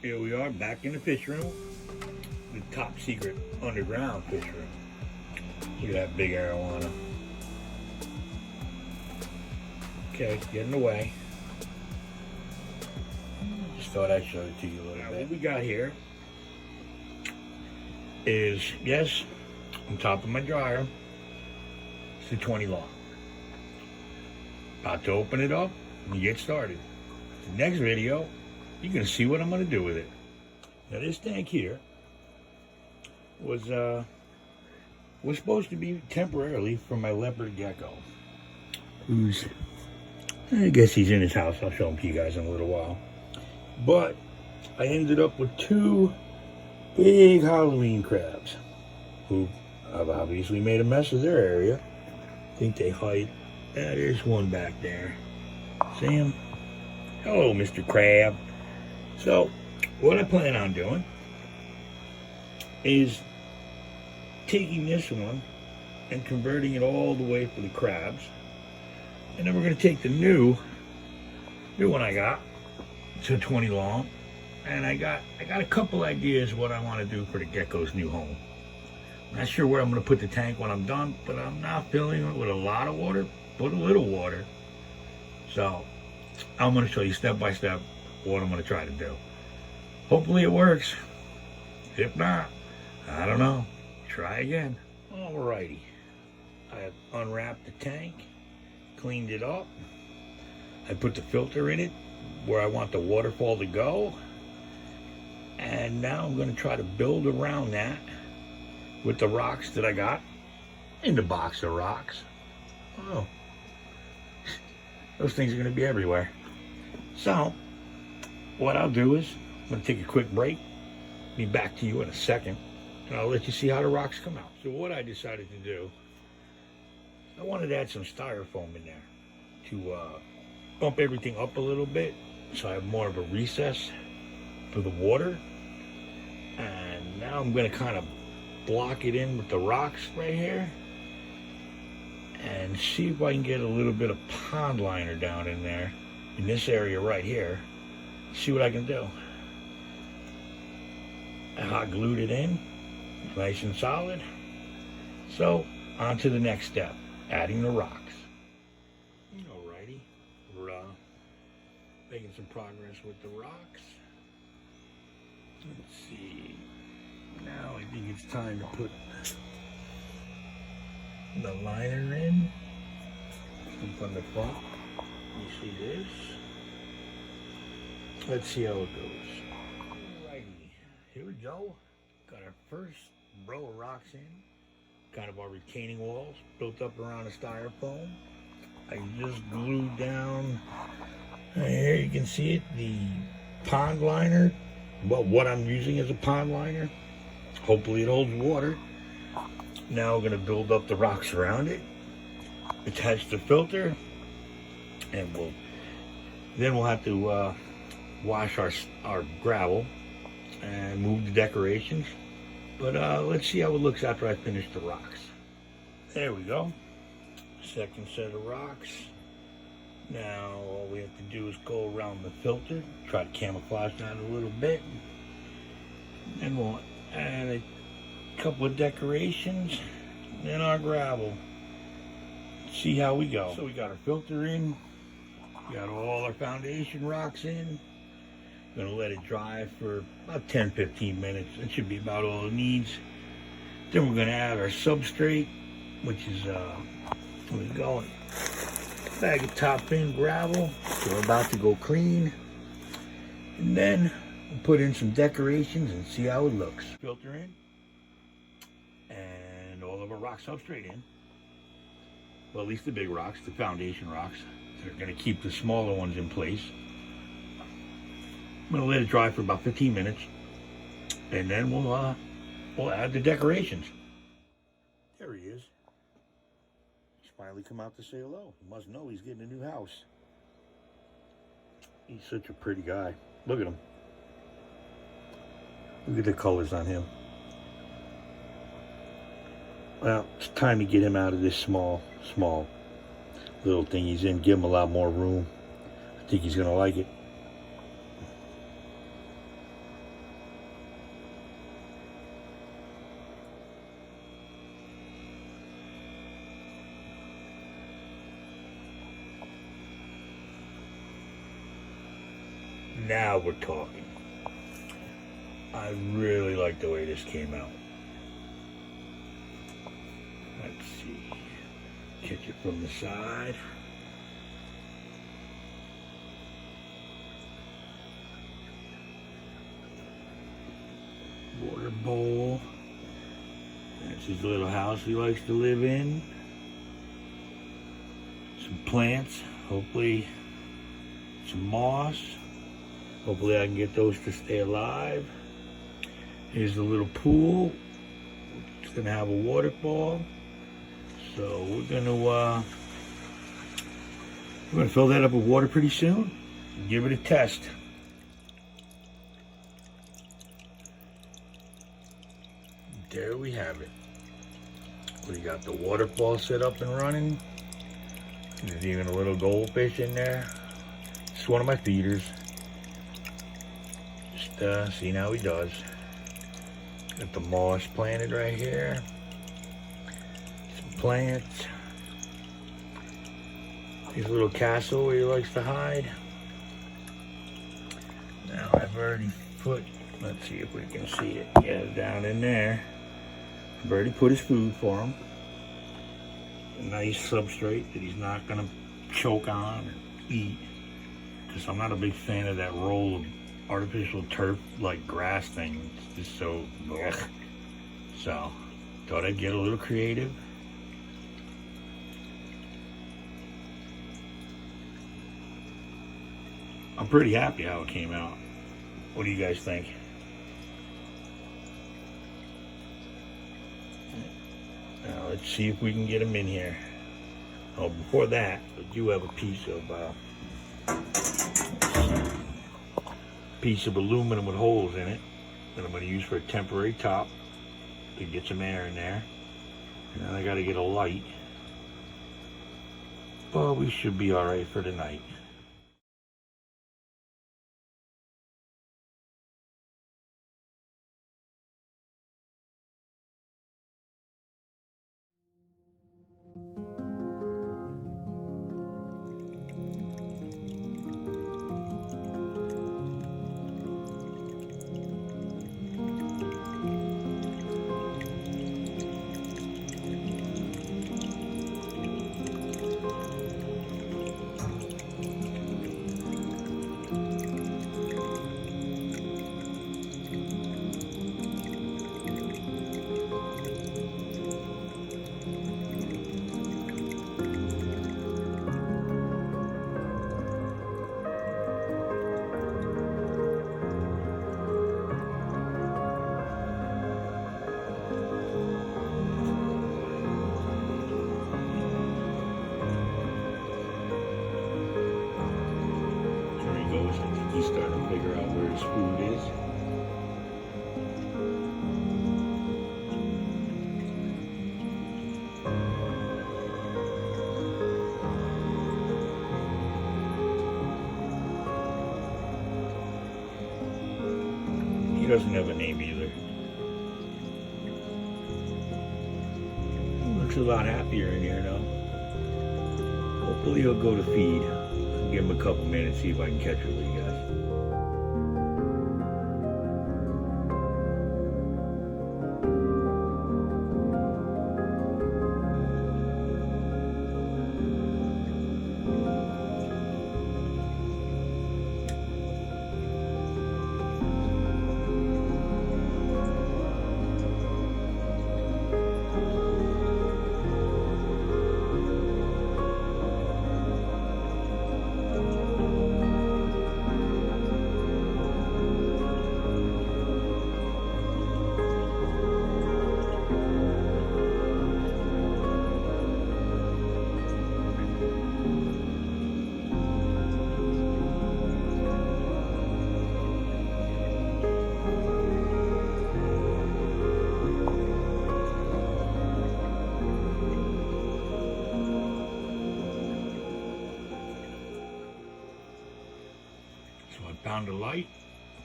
Here we are back in the fish room, the top secret underground fish room. Look at that big arowana. Okay, getting away. Just thought I'd show it to you a little bit. What we got here is, yes, on top of my dryer, it's a 20 long. About to open it up and get started. The next video, you're gonna see what I'm gonna do with it. Now this tank here was supposed to be temporarily for my leopard gecko, who's, I guess he's in his house. I'll show him to you guys in a little while. But I ended up with two big Halloween crabs who I've obviously made a mess of their area. I think they hide. There's one back there. See him? Hello, Mr. Crab. So, what I plan on doing is taking this one and converting it all the way for the crabs. And then we're going to take the new one I got, to 20 long. And I got a couple ideas what I want to do for the gecko's new home. I'm not sure where I'm going to put the tank when I'm done, but I'm not filling it with a lot of water, but a little water. So, I'm going to show you step by step what I'm going to try to do. Hopefully it works. If not, I don't know. Try again. Alrighty. I have unwrapped the tank, cleaned it up. I put the filter in it where I want the waterfall to go. And now I'm going to try to build around that with the rocks that I got in the box of rocks. Oh, those things are going to be everywhere. So, what I'll do is, I'm going to take a quick break. Be back to you in a second, and I'll let you see how the rocks come out. So what I decided to do, I wanted to add some styrofoam in there to bump everything up a little bit, so I have more of a recess for the water. And now I'm going to kind of block it in with the rocks right here, and see if I can get a little bit of pond liner down in there, in this area right here. See what I can do. I hot glued it in, nice and solid. So, on to the next step, adding the rocks. Alrighty, we're making some progress with the rocks. Let's see. Now I think it's time to put the liner in. From the front. You see this? Let's see how it goes. Alrighty, here we go. Got our first row of rocks in. Kind of our retaining walls built up around the styrofoam. I just glued down, here you can see it, the pond liner. Well, what I'm using as a pond liner. Hopefully it holds water. Now we're going to build up the rocks around it. Attach the filter. And we'll have to wash our gravel and move the decorations. But let's see how it looks after I finish the rocks. There we go. Second set of rocks. Now all we have to do is go around the filter, try to camouflage that a little bit. And we'll add a couple of decorations, then our gravel. See how we go. So we got our filter in, got all our foundation rocks in. Gonna let it dry for about 10-15 minutes. That should be about all it needs. Then we're gonna add our substrate, which is where we going. Bag of top fin gravel. So we're about to go clean. And then we'll put in some decorations and see how it looks. Filter in. And all of our rock substrate in. Well, at least the big rocks, the foundation rocks. They're gonna keep the smaller ones in place. I'm gonna let it dry for about 15 minutes. And then we'll add the decorations. There he is. He's finally come out to say hello. He must know he's getting a new house. He's such a pretty guy. Look at him. Look at the colors on him. Well, it's time to get him out of this small little thing he's in. Give him a lot more room. I think he's gonna like it. Now we're talking. I really like the way this came out. Let's see. Catch it from the side. Water bowl. That's his little house he likes to live in. Some plants, hopefully some moss. Hopefully I can get those to stay alive. Here's the little pool. It's gonna have a waterfall. So we're gonna fill that up with water pretty soon and give it a test. There we have it. We got the waterfall set up and running. There's even a little goldfish in there. It's one of my feeders. Just seeing how he does. Got the moss planted right here. Some plants. His little castle where he likes to hide. Now I've already put, let's see if we can see it. Yeah, down in there. I've already put his food for him. A nice substrate that he's not gonna choke on and eat. Because I'm not a big fan of that roll of artificial turf like grass thing. It's just so blech. So thought I'd get a little creative. I'm pretty happy how it came out. What do you guys think? Now let's see if we can get him in here. Oh, before that, I do have a piece of aluminum with holes in it that I'm going to use for a temporary top to get some air in there. And then I got to get a light. But we should be all right for tonight. He's starting to figure out where his food is. He doesn't have a name either. He looks a lot happier in here now. Hopefully he'll go to feed. I'll give him a couple minutes, see if I can catch her with you guys. Found a light,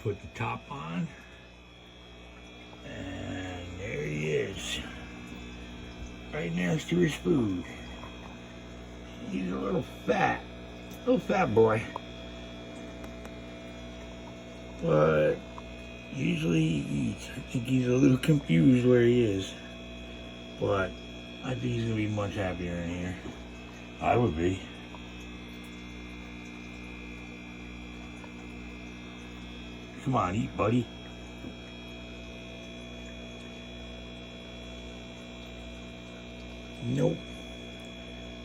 put the top on, and there he is, right next to his food. He's a little fat boy. but usually he eats. I think he's a little confused where he is, but I think he's gonna be much happier in here. I would be. Come on, eat, buddy. Nope.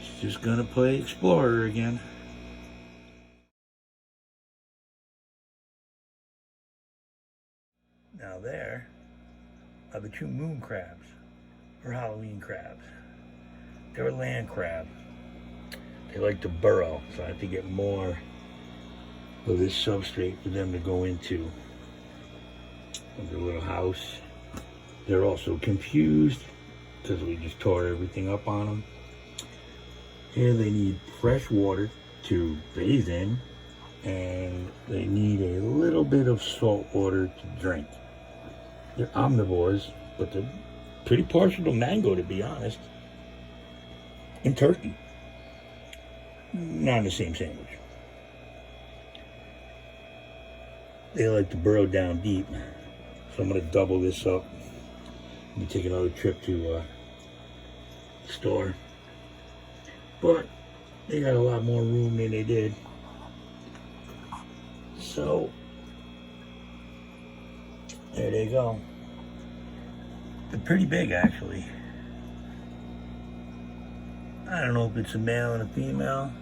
He's just gonna play explorer again. Now there are the 2 moon crabs, or Halloween crabs. They're a land crab. They like to burrow, so I have to get more of this substrate for them to go into their little house. They're also confused because we just tore everything up on them. Here they need fresh water to bathe in, and they need a little bit of salt water to drink. They're omnivores, but they're pretty partial to mango, to be honest, and turkey. Not in the same sandwich. They like to burrow down deep, so I'm going to double this up. Let me take another trip to the store. But they got a lot more room than they did. So, there they go. They're pretty big, actually. I don't know if it's a male and a female.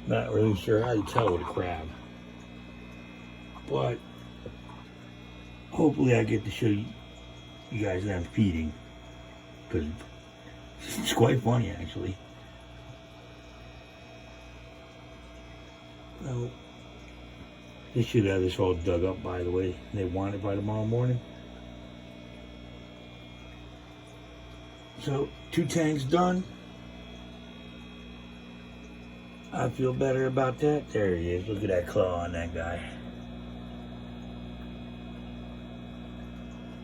Not really sure how you tell with a crab. But hopefully I get to show you guys them feeding, because it's quite funny, actually. Well, they should have this all dug up, by the way. They want it by tomorrow morning. So 2 tanks done. I feel better about that. There he is. Look at that claw on that guy.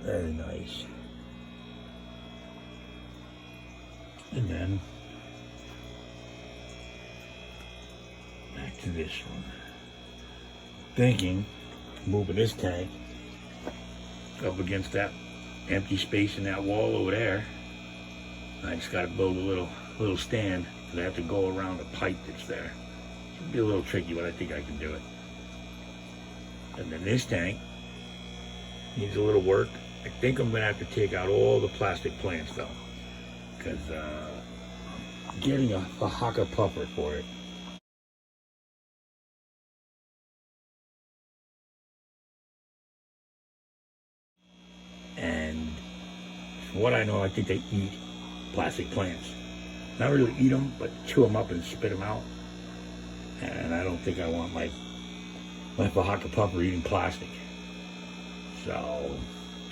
Very nice. And then back to this one. Thinking moving this tank up against that empty space in that wall over there. I just got to build a little stand, because I have to go around the pipe that's there. It'll be a little tricky, but I think I can do it. And then this tank needs a little work. I think I'm going to have to take out all the plastic plants, though, because I'm getting a haka puffer for it. And from what I know, I think they eat plastic plants. Not really eat them, but chew them up and spit them out. And I don't think I want my haka puffer eating plastic. So,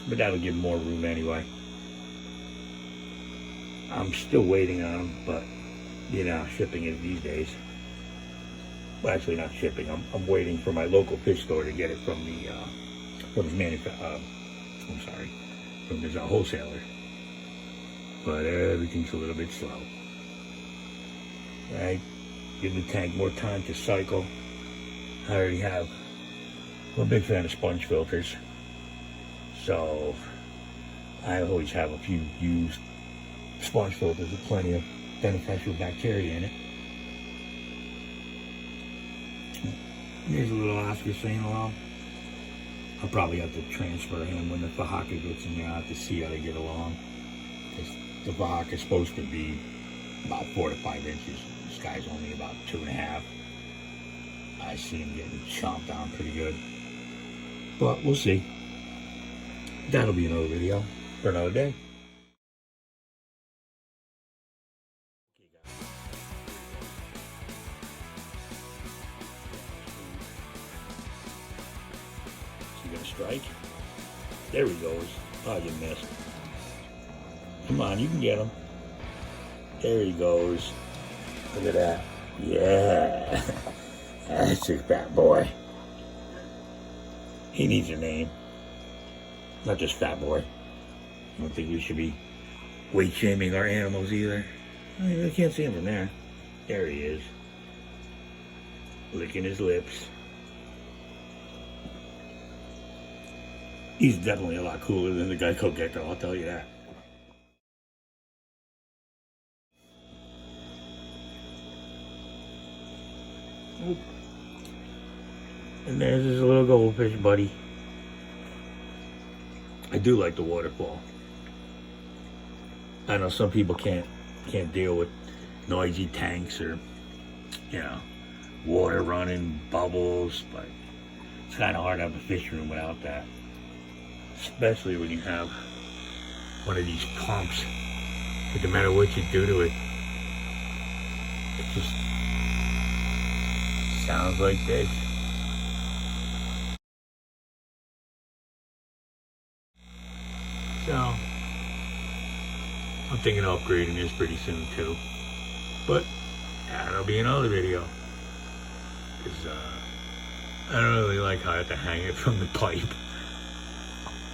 but that'll give more room anyway. I'm still waiting on them, but you know, shipping is these days. Well, actually not shipping. I'm waiting for my local fish store to get it from the from this wholesaler. But everything's a little bit slow. Right? Give the tank more time to cycle. I already have. I'm a big fan of sponge filters. So I always have a few used sponge filters with plenty of beneficial bacteria in it. Here's a little Oscar saying hello. I'll probably have to transfer him when the Fahaka gets in there. I'll have to see how they get along. The Fahaka is supposed to be about 4 to 5 inches. This guy's only about 2.5. I see him getting chomped on pretty good. But we'll see. That'll be another video for another day. Is he gonna strike? There he goes. Oh, you missed. Come on, you can get him. There he goes. Look at that. Yeah. That's a fat boy. He needs a name. Not just fat boy. I don't think we should be weight shaming our animals either. I really can't see him from there. There he is. Licking his lips. He's definitely a lot cooler than the Gecko Gecko, I'll tell you that. And there's his little goldfish buddy. I do like the waterfall. I know some people can't deal with noisy tanks or, you know, water running, bubbles, but it's kind of hard to have a fish room without that. Especially when you have one of these pumps. But no matter what you do to it, it just sounds like this. So, I'm thinking of upgrading this pretty soon too. But, that'll be another video. Because, I don't really like how I have to hang it from the pipe.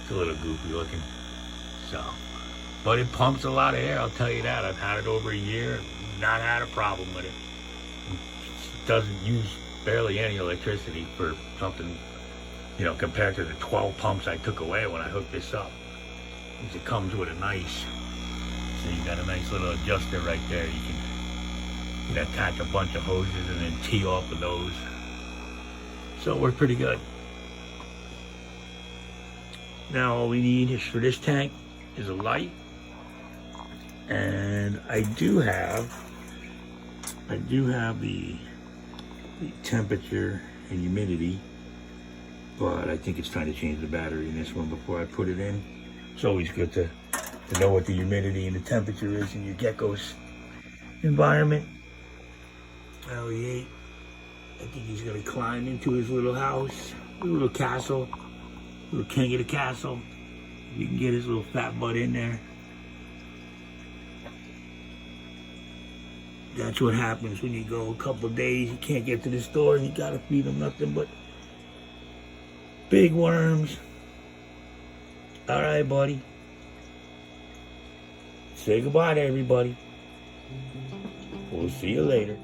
It's a little goofy looking. So, but it pumps a lot of air, I'll tell you that. I've had it over a year, not had a problem with it. It doesn't use barely any electricity for something, you know, compared to the 12 pumps I took away when I hooked this up. It comes with a nice, so you got a nice little adjuster right there. You can attach a bunch of hoses and then tee off with those. So it worked pretty good. Now all we need is for this tank is a light, and I do have the temperature and humidity, but I think it's time to change the battery in this one before I put it in. It's always good to know what the humidity and the temperature is in your gecko's environment. I think he's gonna climb into his little house, little castle, little king of the castle. You can get his little fat butt in there. That's what happens when you go a couple of days, you can't get to the store and you gotta feed him nothing but big worms. All right, buddy. Say goodbye to everybody. We'll see you later.